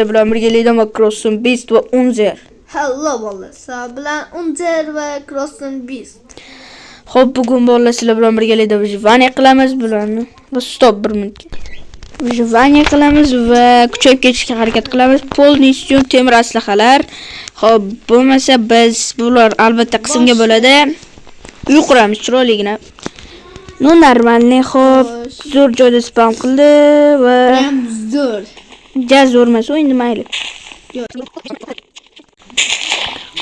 bilan birgalikda Crossing Beast va Unzer. Hello bolalar, sizlar bilan Unzer va Crossing Beast. Xo'p, bugun bolalar sizlar bilan birgalikda Vijvaniya qilamiz bularni. Va stop 1 minutga. Vijvaniya qilamiz va kuchayib ketishga harakat qilamiz. Polni uchun temir aslahalar. Xo'p, bo'lmasa biz bular albatta qismga bo'ladi. Uy quramiz chiroyligina. No normalniy, xo'p, zo'r joyda spam qildi va Zo'r. Zo'rmas, endi mayli.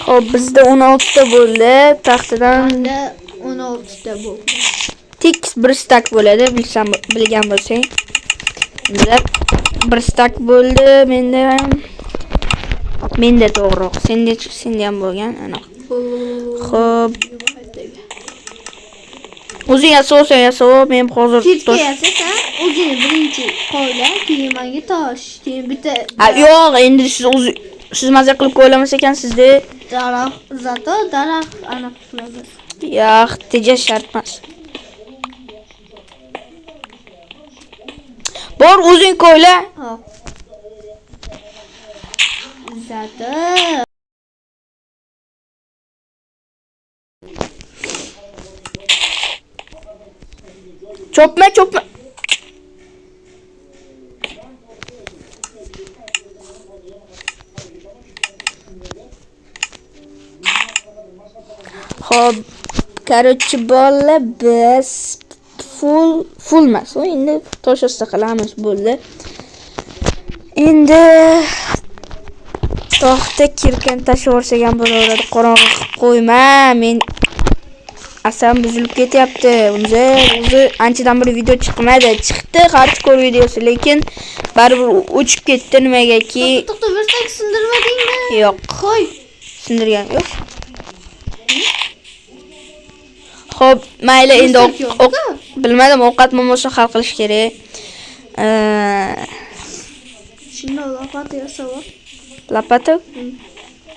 Xo'p, bizda 16 ta bo'ldi. Taxtadan 16 ta bo'ldi. Tik 1 stack bo'ladi, bilgan bo'lsang. Bizda 1 stack bo'ldi. Menda to'g'ri. Senda ham bo'lgan, aniq. Xo'p. O'zing yasov, men hozir tosh. Yasasan, o'zing birinchi qo'yla, keyin menga tosh, keyin bitta. Yo'q, endi siz mazza qilib qo'ylamas ekansiz-da. Daraxt aniq qiladi. Yo'q, tejash shart emas. Bor, o'zing qo'yla. Hop. Zato. Chopma. Xo'p, короче, bolalar biz fullmas. Endi toshasta qilamiz bo'ldi. Endi to'xta kirkan tashib yorsak ham bo'laveradi. Qorong'i qo'yma, men asam buzilib ketyapti. O'zi anchadan beri video chiqmadi. Chiqdi hardcore videosi, lekin baribir o'chib ketdi nimagaki. To'xta, versang sindirmadingmi? Yo'q. Qo'y. Sindirgan yo'q. Xo'p, mayli endi bilmadim, ovqat muammosi hal qilish kerak. Shuni lopata yasab. Lopata?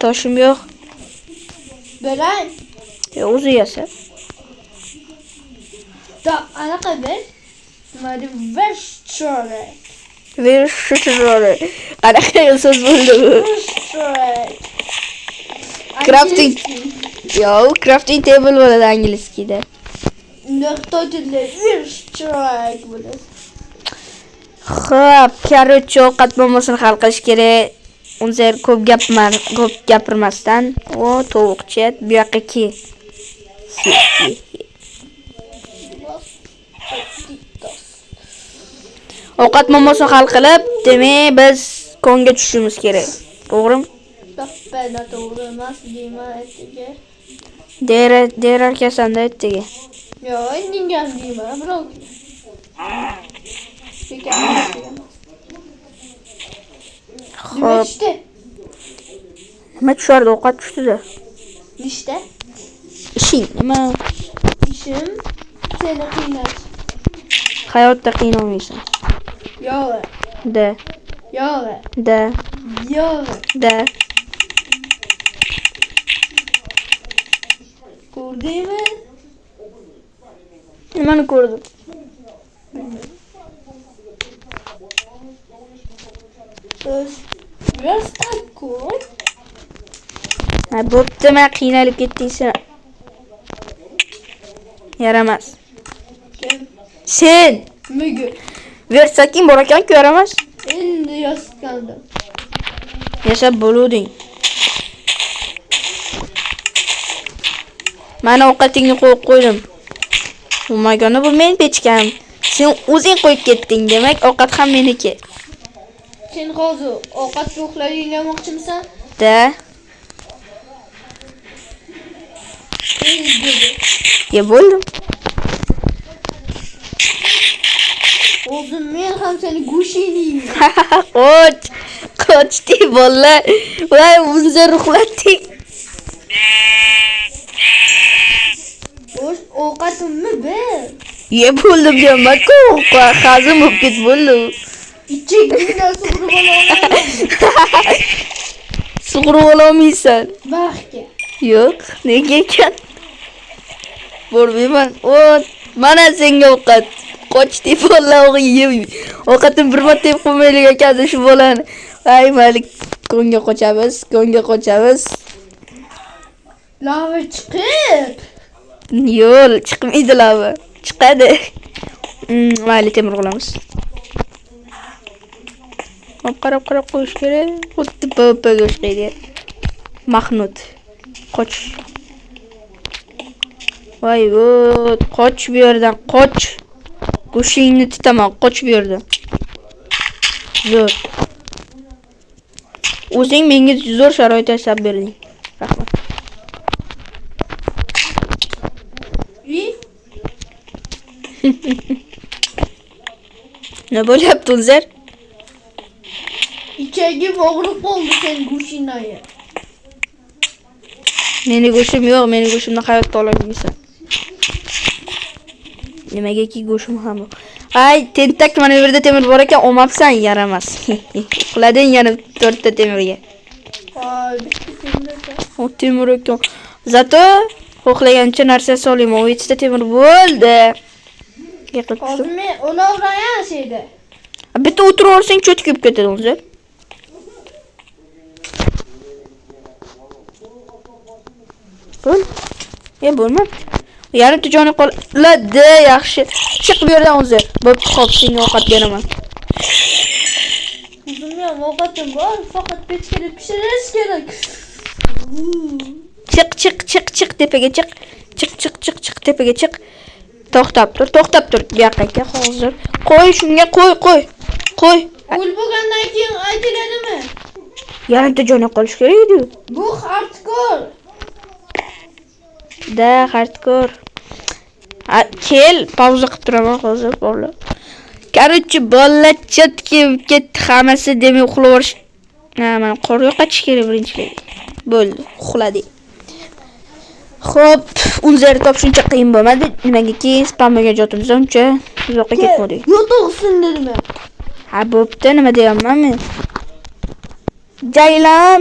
Toshim yo'q. Beray. O'zi yasab. Da, anaqa ber. Nima deb veshchore. Qanaqa so'z bo'ldi bu? Crafting. Crafting table bo'ladi inglizkida. Xitoy tilida veshchore bo'ladi. Xo'p, короче, ovqat muammosini hal qilish kerak. Unzer ko'p gapirmasdan, o tovuqcha bu yoqqa ki. Ovqat muammosini hal qilib, demak biz konga tushishimiz kerak. To'g'rimi? To'g'ri emas, deyman aytiga. Derarkasan-da aytiga. Yo'q, indingan deyman, biroq. Xo'p. Nima tushardi, ovqat tushdi-da. Nishda? Ishing nima? Ishim seni qiynash. Hayotda qiynalmaysan. Yo'q. Da. Yo'q. Da. Yo'q. Da. Ko'rdingmi? Nimani ko'rdim? Biraz takku. Ha, bo'pti, men qiynalib ketding sen. Yaramas. Kim? Sen. Nimaga? Versaking bor ekan-ku, yaramas. Endi yaskandim. Yashab bo'luding. Mana ovqatingni qo'yib qo'ydim. Umagani bu men pechkam. Sen o'zing qo'yib ketding, demak ovqat ham meniki. Sen hozir ovqat yo'qlaring yemoqchimisan? Da. Ye bo'ldim. Hozir men ham seni go'shingni yeyman. Qochdi bolalar. Voy, o'zingni ruhlatding. Bo'sh ovqatimni ber. Ye bo'ldim deyapman-ku. Hazim bo'lib ket bo'ldi. Ichingdan sug'urib olaman. Sug'urib olmaysan. Baxtga. Yo'q, nega ekan? Bormayman. Mana senga ovqat. Qochdi bolalar, ovqatni bir marta yeb qo'ymaylik ekan shu bolani. Ay malik konga qochamiz. Lava chiqib. Yo'l chiqmaydi lava. Chiqadi. Mayli temir qilamiz. Hop qarab qo'yish kerak. Xuddi PvPga o'xshaydi. Mahmud. Qoch. Voy, qoch bu yerdan, qoch. Go'shingni tutaman, qoch bu yerdan. Zo'r. O'zing menga zo'r sharoit yasab berding. Rahmat. Ne bo'lyapti o'zar? İçeri og'riq oldu sen go'shingni. Meni go'shim yo'q, meni go'shimni hayotda olamaysan. Nimagaki go'shim ham yo'q. Ay, tentak mana bu yerda temir bor ekan, olmabsan, yaramas. Qilading yana 4 ta temirga. Voy, bitta temir. O temir ekan. Zato xohlagancha narsa solayman. O 7 ta temir bo'ldi. Hozir men ulovrayan şeyde. Bitta o'tirib olsang cho'tkib ketadi o'zi. Bo'l. Bo'lmadi. Yarimta joni qoladi, yaxshi. Chiq bu yerdan o'zi. Bo'p, xo'p, senga ovqat beraman. O'zimga ovqatim bor, faqat pechkada pishirish kerak. Chiq tepaga chiq. Chiq tepaga chiq. To'xtab tur. Bu yoqqa hozir. Qo'y shunga, qo'y. O'l bo'lgandan keyin aytiladimi? Yarimta joni qolish kerak edi. Bu hardcore. Da, hardcore. Kel, pauza qilib turaman hozir, bolalar. Короче, bolalar ketdi hammasi demay uxlab olish. Mana qorga qochish kerak birinchilik. Bo'ldi, uxladik. Xo'p, unzar top shuncha qiyin bo'lmadi. Nimagaki spamga jotimiz uncha uzoqqa ketmadik. Yo'toqsin dedim. Ha, bo'pti, nima deyapman men? Jaylan.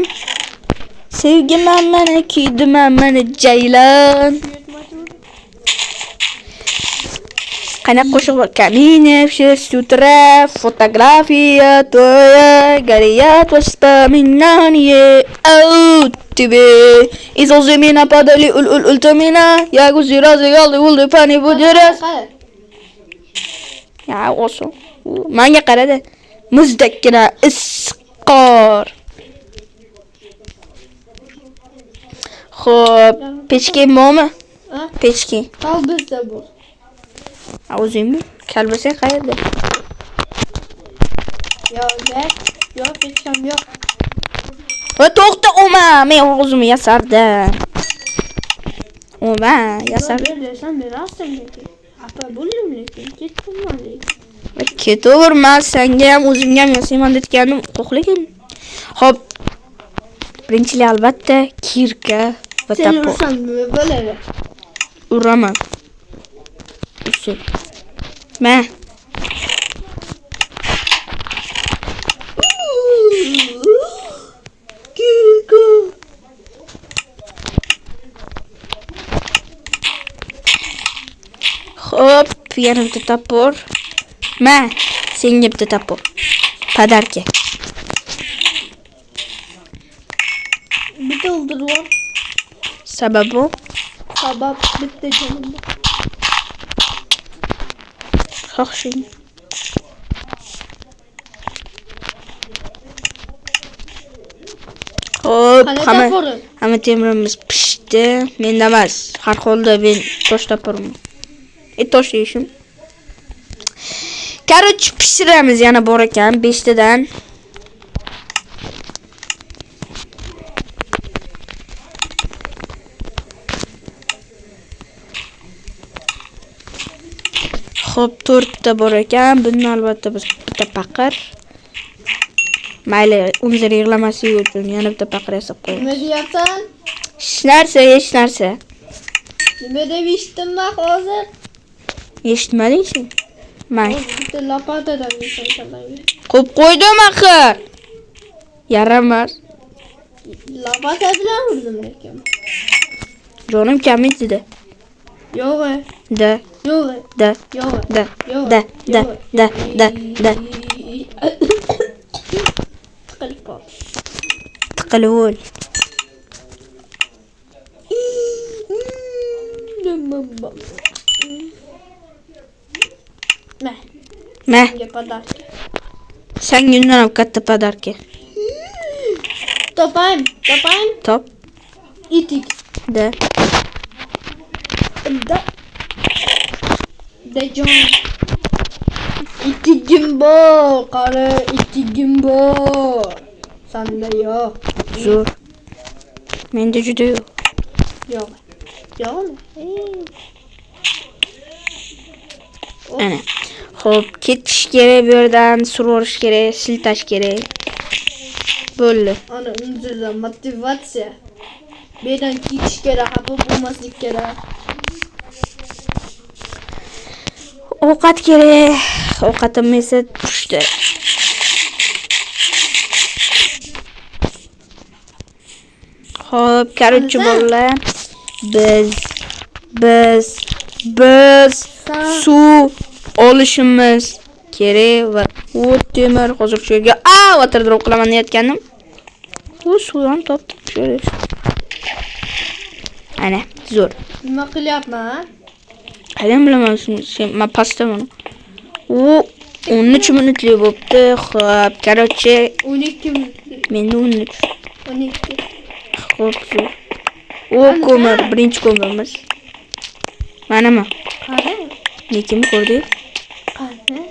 Sevgiman mana, kuydiman mana Jaylan. Qanaqa qo'shiq bor? Камине, все с утра, фотография твоя, горят воспоминания о тебе. Из меня падали ультамина, я гузи разыграл и улды пани будет раз. Ya olsun. Manga qarada. Muzdakkina isqor. Xo'p, pechka bormi? Ha? Pechka. Qalbizda bu. O'zingmi? Kalbasa qayerda? Yo'q, pechkam yo'q. Va to'xta, o'ma, men o'zimni yasardim. O'ma, yasardim. Sen berasın lekin. Apa bo'ldim lekin, ketdim lekin. Ketaverman, senga ham o'zimga ham yasayman deganim qo'xlagan. Xo'p. Birinchilik albatta kirka va Sen tapo. ursan nima bo'ladi? Uraman. Usul. Ma. Kirka. Xo'p, yana bitta tapor. Ma, senga bitta tapor. Padarka. Bitta o'ldirdim. Sababi Sabab bitta jonim bor. xohishing. Xo'p, hamma temirimiz pishdi. Menda emas, har holda men tosh taporman. Tosh yeyishim. Короче, pishiramiz yana bor ekan 5 tadan. Xo'p, 4 ta bor ekan. Buni albatta biz bitta paqir. Mayli, unzir yig'lamasligi uchun yana bitta paqir yasab qo'yamiz. Nima deyapsan? Hech narsa. Nima deb eshitdim hozir? Eshitmading sen? Mayli. Bitta lopatadan yasaysan. Qo'yib qo'ydim axir. Yaramas. Lopata bilan urdim lekin. Jonim kam edi-da. Yo'q. Da. Yo'q. Da. Yo'q. Da. Yo'q. Da. Da. Da. Da. Da. tiqilib qoldi. Tiqilib ol. Ma, Menga podarka. senga undan ham katta podarka. Topayım. Top. İtik. Da. De can. İtigim bol. Karı itigim bol. Sende yok. Zo'r. Menda juda yo'q. Yok. Yok mu? Ana. Xo'p, ketish kerak bu yerdan, surish kerak, siltash kerak. Bo'ldi. Ana unzirda motivatsiya. Beydan ketish kerak, xafa bo'lmaslik kerak. Ovqat kerak. Ovqatim esa tushdi. Xo'p, korotchi bolalar. Biz suv olishimiz kerak va u temir hozir shu yerga water drop qilaman deyotgandim. U suv ham topdim shu yerga. Ana, zo'r. Nima qilyapman? Qaydan bilaman sen men pastdaman. U 13 minutli bo'pti. Xo'p, korotchi 12 minutlik. menda 13. 12. Xo'p, zo'r. O ko'mir, birinchi ko'mirimiz. Manami? Qara. Nekim ko'rdik? Qara.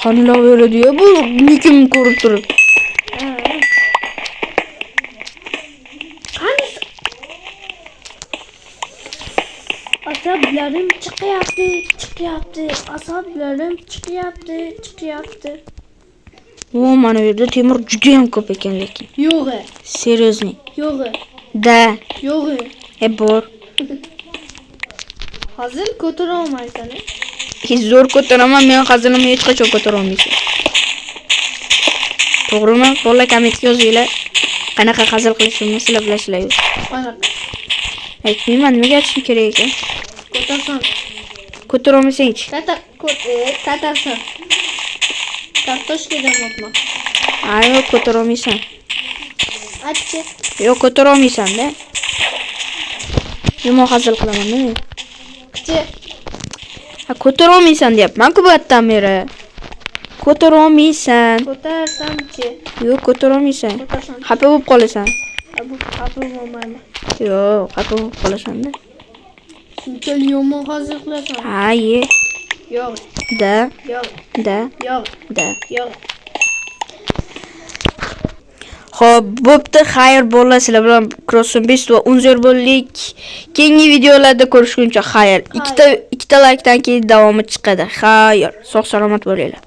Qonilaveradi-ya bu, nekim ko'rib turib. Asablarim chiqyapti. Asablarim chiqyapti. O, mana bu yerda temir juda ham ko'p ekan lekin. Yo'q. Seriozniy. Yo'q. Da. Yo'q. Bor. Hozir ko'tara olmaysan. Zo'r ko'taraman, men hazilimni hech qachon ko'tara olmaysan. To'g'rimi? Bola kommentga yozinglar. Qanaqa hazil qilishimni sizlar bilasizlar. Qanaqa? Aytmayman, nimaga aytishim kerak ekan? Ko'tarsan. Ko'tara olmasang-chi. Ko'tarsan. Kartoshkadan o'tma. Yo'q, ko'tara olmaysan. Achchi. Yo'q, ko'tara olmaysan-da. Nima hazil qilaman men? Qichi. Ko'tara olmaysan deyapman-ku bu yerdan beri. Ko'tara olmaysan. Ko'tarsamchi. Yo'q, ko'tara olmaysan. Ko'tarsan. Xafa bo'lib qolasan. Xafa bo'lmayman. Yo'q, xafa bo'lib qolasan-da. Shunchalik yomon hazil qilasan. Ye. Yo'q. Da. Yo'q. Xo'p, bo'pti, xayr bo'lsin. Sizlar bilan Crossing Beast va Unzer bo'ldik. Keyingi videolarda ko'rishguncha xayr. Ikkita likedan keyin davomi chiqadi. Xayr. Sog' salomat bo'linglar.